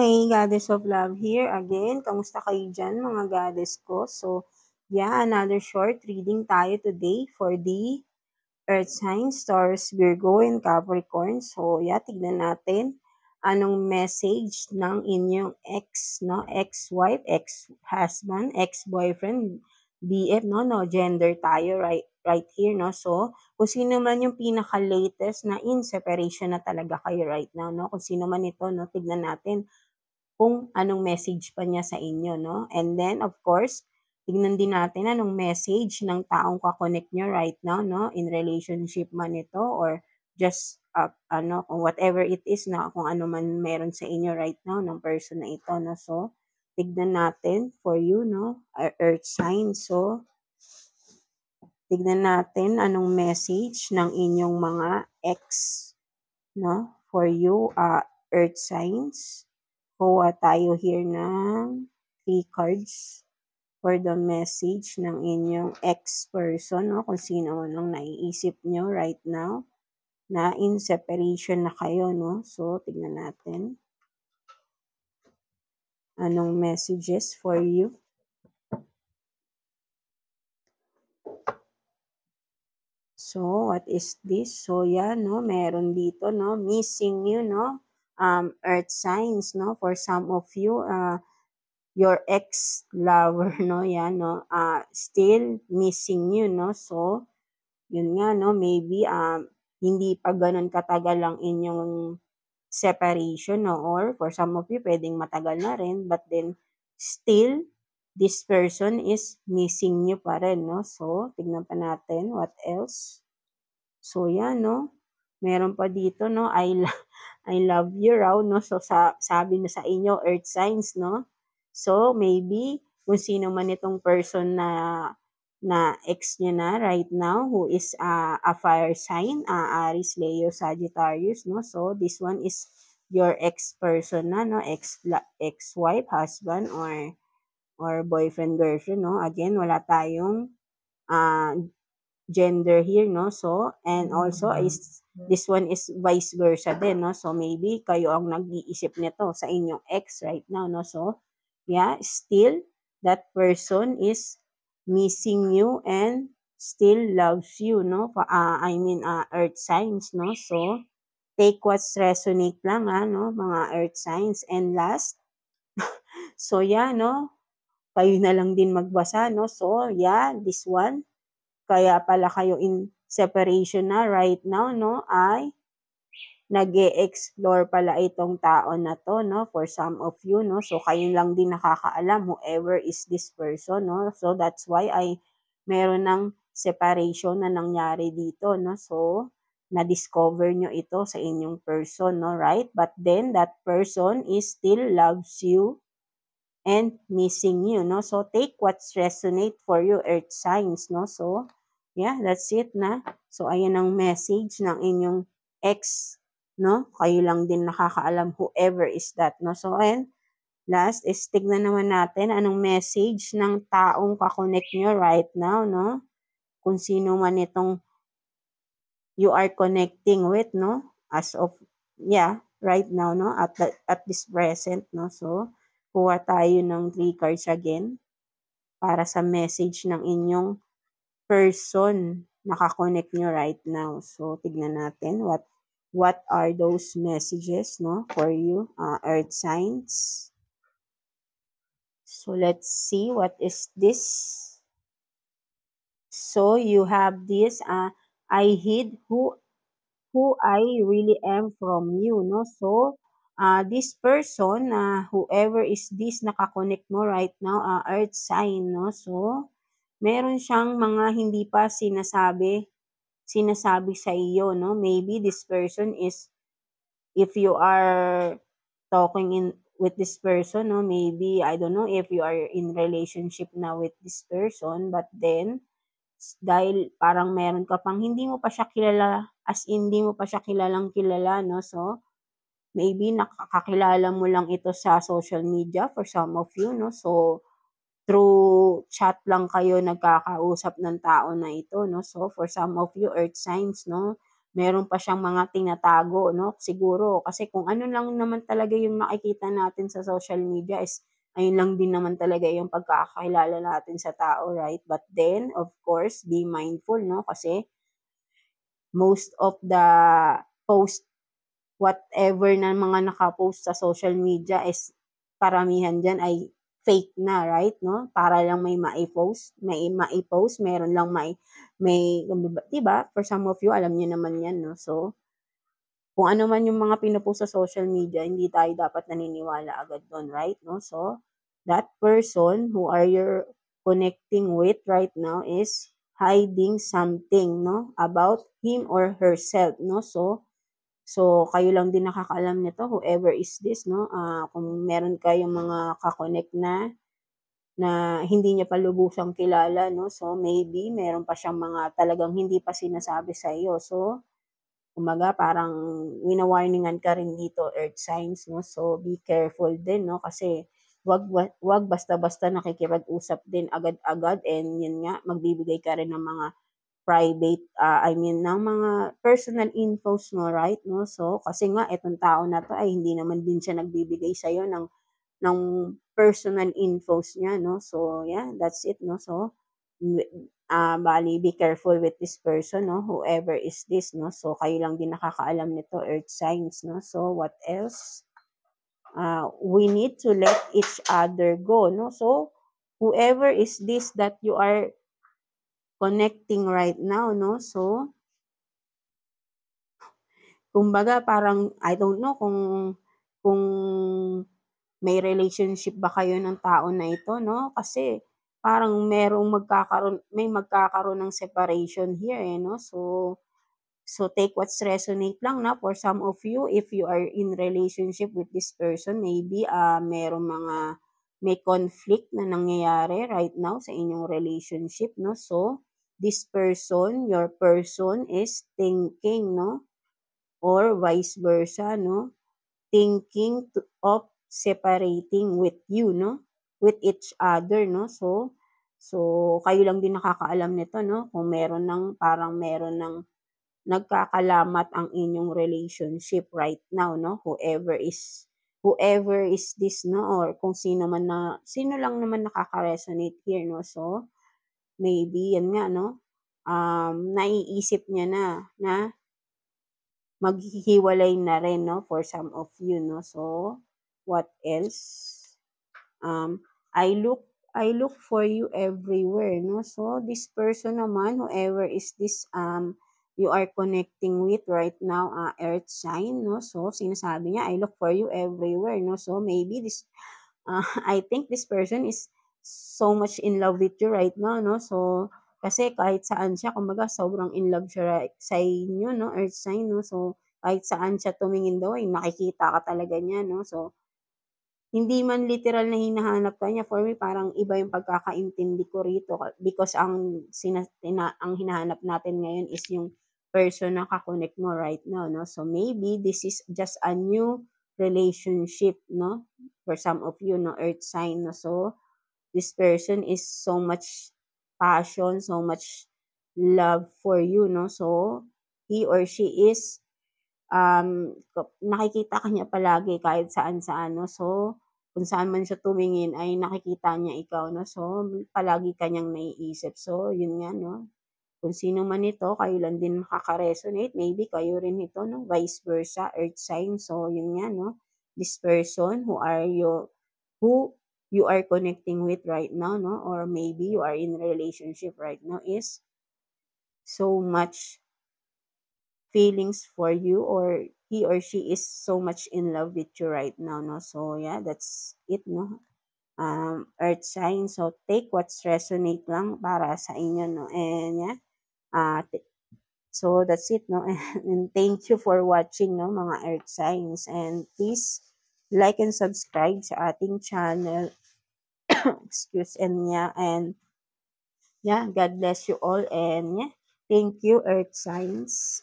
Hi, Goddess of Love here again. Kamusta kayo dyan, mga goddess ko? So, yeah, another short reading tayo today for the Earth signs, Taurus, Virgo, and Capricorn. So, yeah, tignan natin anong message ng inyong ex, no? Ex-wife, ex-husband, ex-boyfriend, BF, no? Gender tayo right here, no? So, kung sino man yung pinaka-latest na in separation na talaga kayo right now, no? Kung sino man ito, no? Tignan natin kung anong message pa niya sa inyo, no? And then, of course, tignan din natin anong message ng taong kakonect nyo right now, no? In relationship man ito or just, kung whatever it is na, kung ano man meron sa inyo right now ng person na ito, no? So, tignan natin for you, no? Earth sign. So, tignan natin anong message ng inyong mga ex, no? For you, Earth signs. Kuha tayo here ng 3 cards for the message ng inyong ex-person, no? Kung sino man ang naiisip nyo right now na in separation na kayo, no? So, tignan natin anong messages for you. So, what is this? So, yeah, no? Meron dito, no? Missing you, no? Earth signs, no? For some of you, your ex-lover, no, yan, no, still missing you, no, so, yun nga, no, maybe, hindi pa ganun katagal ang inyong separation, no, or for some of you, pwedeng matagal na rin, but then, still, this person is missing you pa rin, no, so, tignan pa natin, what else? So, yan, no, meron pa dito, no, I love you raw, no, so, sabi na sa inyo, earth signs, no, so, maybe, kung sino man itong person na ex nyo na right now, who is a fire sign, Aries, Leo, Sagittarius, no? So, this one is your ex-person na, no? Ex-wife, husband, or boyfriend, girlfriend, no? Again, wala tayong gender here, no? So, and also, this one is vice versa din, no? So, maybe kayo ang nag-iisip nito sa inyong ex right now, no? So, yeah, still, that person is missing you and still loves you, no? Earth signs, no? So, take what's resonate lang, no? Mga earth signs. And last, so, yeah, no? Kayo na lang din magbasa, no? So, yeah, this one, kaya pala kayo in separation na right now, no? Ay, nag-e-explore pala itong tao na to, no? For some of you, no? So, kayo lang din nakakaalam, whoever is this person, no? So, that's why meron ng separation na nangyari dito, no? So, na-discover nyo ito sa inyong person, no? Right? But then, that person is still loves you and missing you, no? So, take what's resonate for you, earth signs, no? So, yeah, that's it na. So, ayan ang message ng inyong ex, no? Kayo lang din nakakaalam, whoever is that, no? So, and last is tignan naman natin anong message ng taong kakonect nyo right now, no? Kung sino man itong you are connecting with, no? As of, yeah, right now, no? At this present, no? So, kuha tayo ng 3 cards again para sa message ng inyong person nakakonect nyo right now. So, tignan natin what are those messages, no, for you, earth signs. So, let's see what is this. So, you have this, I hid who I really am from you, no? So, this person, whoever is this nakakonect mo right now, earth sign, no? So, meron siyang mga hindi pa sinasabi sa iyo, no? Maybe this person is, if you are talking with this person, no? Maybe, I don't know if you are in relationship now with this person, but then, dahil parang meron ka pang hindi mo pa siya kilala, as in, hindi mo pa siya kilalang kilala, no? So, maybe nakakakilala mo lang ito sa social media for some of you, no? So, through chat lang kayo nagkakausap ng tao na ito, no? So, for some of you, earth signs, no? meron pa siyang mga tinatago, no? Siguro, kasi kung ano lang naman talaga yung nakikita natin sa social media is ayun lang din naman talaga yung pagkakakilala natin sa tao, right? But then, of course, be mindful, no? Kasi most of the post, whatever na mga nakapost sa social media is karamihan dyan ay fake na, right? No? Para lang may maipost, meron lang may, diba? For some of you, alam niyo naman yan, no? So, kung ano man yung mga pinupost sa social media, hindi tayo dapat naniniwala agad doon, right? No? So, that person who are you connecting with right now is hiding something, no? About him or herself, no? So kayo lang din nakakaalam nito, whoever is this, no? Kung meron kayong mga ka-connect na hindi niya pa lubusang kilala, no? So maybe meron pa siyang mga talagang hindi pa sinasabi sa iyo. So kumbaga parang wina-warningan ka rin dito, earth signs, no? So be careful din, no? Kasi wag basta-basta nakikipag-usap din agad-agad, and yun nga, magbibigay ka rin ng mga private, ng mga personal infos mo, right? No? So, kasi nga, itong tao na to ay hindi naman din siya nagbibigay sa'yo ng personal infos niya, no? So, yeah, that's it, no? So, bali, be careful with this person, no? Whoever is this, no? So, kayo lang din nakakaalam nito, earth signs, no? So, what else? We need to let each other go, no? So, whoever is this that you are connecting right now, no? So, kumbaga parang I don't know kung may relationship ba kayo ng tao na ito, no? Kasi parang may magkakaroon ng separation here, eh, no? So take what's resonate lang na for some of you, if you are in relationship with this person, maybe may conflict na nangyayari right now sa inyong relationship, no? So this person, your person is thinking, no? Or vice versa, no? Thinking of separating with you, no? With each other, no? So kayo lang din nakakaalam nito, no? Kung meron ng nagkakalamat ang inyong relationship right now, no? Whoever is this, no? Or kung sino lang naman nakaka-resonate here, no? So maybe yan nga, no? Naiisip niya na maghihiwalay na rin, no? For some of you, no? So what else? I look for you everywhere, no? So this person naman, whoever is this you are connecting with right now, earth sign, no? So sinasabi niya, I look for you everywhere, no? So maybe I think this person is so much in love with you right now, no? So kasi kahit saan siya, kumbaga sobrang in love siya sa inyo, no? Earth sign, no? So kahit saan siya tumingin daw ay nakikita ka talaga niya, no? So hindi man literal na hinahanap ka niya, for me parang iba yung pagkakaintindi ko rito, because ang hinahanap natin ngayon is yung person na ka-connect mo right now, no? So maybe this is just a new relationship, no? For some of you, no, earth sign, no? So this person is so much passion, so much love for you, no? So he or she is nakikita ka niya palagi kahit saan-saan, no? So, kung saan man siya tumingin ay nakikita niya ikaw, no? So, palagi ka niyang naiisip. So, yun nga, no? Kung sino man ito, kayo lang din makaka-resonate. Maybe kayo rin ito, no? Vice versa, earth sign. So, yun nga, no? This person who you are connecting with right now, no? Or maybe you are in a relationship right now is so much feelings for you, or he or she is so much in love with you right now, no? So yeah, that's it, no? Earth sign, so take what's resonate lang para sa inyo, no? And yeah, so that's it, no? And thank you for watching, no, mga earth signs, and please like and subscribe sa ating channel. Excuse, and yeah, God bless you all, and yeah, thank you, earth signs.